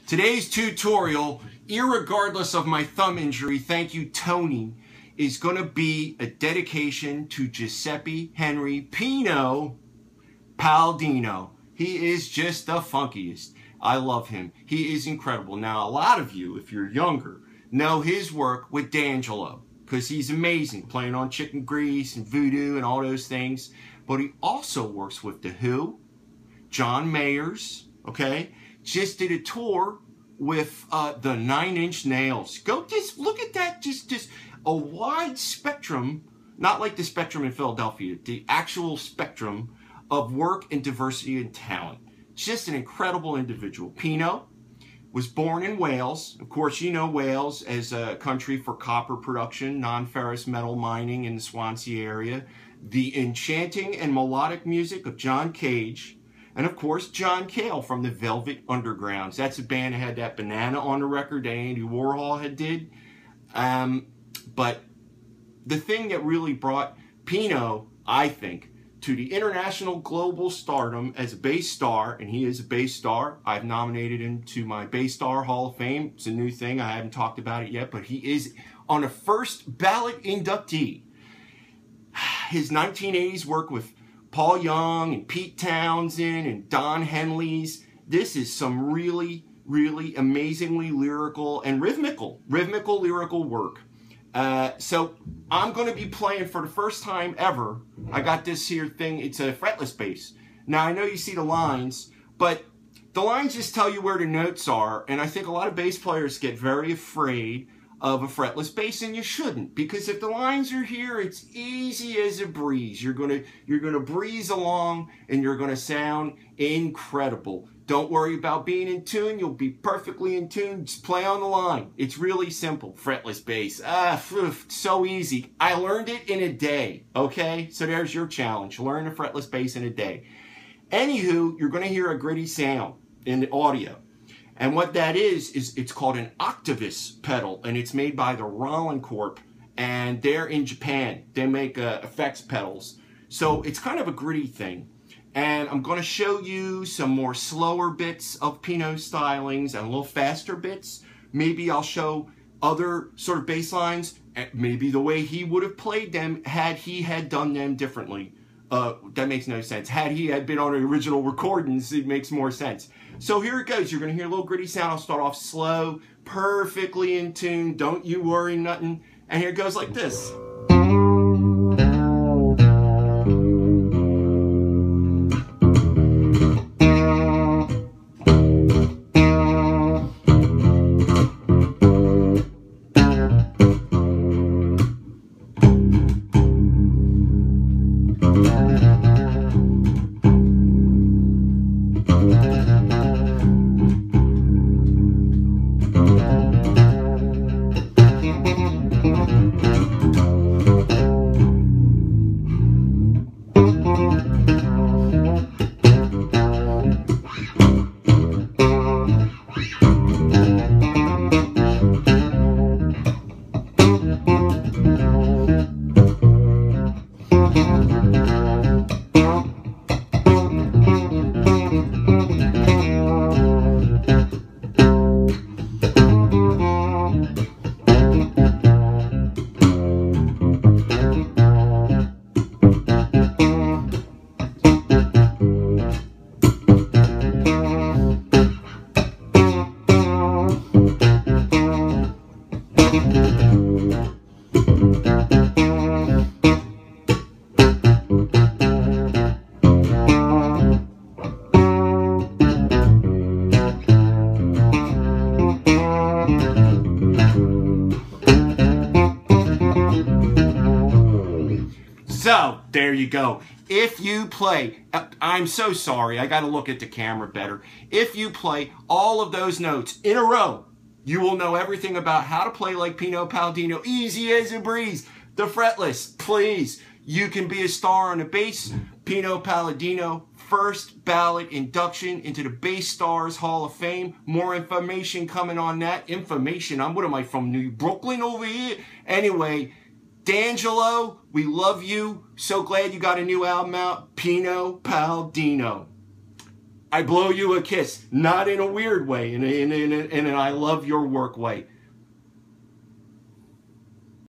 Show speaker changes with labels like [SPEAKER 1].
[SPEAKER 1] Today's tutorial, irregardless of my thumb injury, thank you Tony, is going to be a dedication to Giuseppe Henry Pino Palladino. He is just the funkiest. I love him. He is incredible. Now, a lot of you, if you're younger, know his work with D'Angelo, because he's amazing, playing on Chicken Grease and Voodoo and all those things. But he also works with The Who, John Mayers, okay? Just did a tour with the 9 Inch Nails. Go just look at that, just a wide spectrum, not like the spectrum in Philadelphia, the actual spectrum of work and diversity and talent. Just an incredible individual. Pino was born in Wales. Of course, you know Wales as a country for copper production, non-ferrous metal mining in the Swansea area, the enchanting and melodic music of John Cage, and of course, John Cale from the Velvet Undergrounds. That's a band that had that banana on the record that Andy Warhol had did. But the thing that really brought Pino, I think, to the international global stardom as a bass star, and he is a bass star. I've nominated him to my Bass Star Hall of Fame. It's a new thing. I haven't talked about it yet, but he is on a first ballot inductee. His 1980s work with Paul Young and Pete Townsend and Don Henley's. This is some really, really amazingly lyrical and rhythmical lyrical work. So I'm going to be playing for the first time ever. I got this here thing. It's a fretless bass. Now, I know you see the lines, but the lines just tell you where the notes are. And I think a lot of bass players get very afraid of a fretless bass, and you shouldn't, because if the lines are here, it's easy as a breeze. You're gonna breeze along, and you're gonna sound incredible. Don't worry about being in tune. You'll be perfectly in tune. Just play on the line. It's really simple. Fretless bass. So easy. I learned it in a day. Okay, so there's your challenge. Learn a fretless bass in a day. Anywho, you're gonna hear a gritty sound in the audio. And what that is it's called an Octavus pedal, and it's made by the Roland Corp, and they're in Japan. They make effects pedals. So it's kind of a gritty thing. And I'm going to show you some more slower bits of Pino stylings and a little faster bits. Maybe I'll show other sort of bass lines, maybe the way he would have played them had he had done them differently. That makes no sense. Had he had been on the original recordings, it makes more sense. So here it goes. You're going to hear a little gritty sound. I'll start off slow, perfectly in tune. Don't you worry nothing. And here it goes like this. So, there you go. If you play, I'm so sorry, I got to look at the camera better. If you play all of those notes in a row, you will know everything about how to play like Pino Palladino, easy as a breeze. The fretless, please. You can be a star on the bass. Pino Palladino, first ballot induction into the Bass Stars Hall of Fame. More information coming on that. Information, what am I from, New Brooklyn over here? Anyway, D'Angelo, we love you. So glad you got a new album out. Pino Palladino. I blow you a kiss, not in a weird way, in an I love your work way.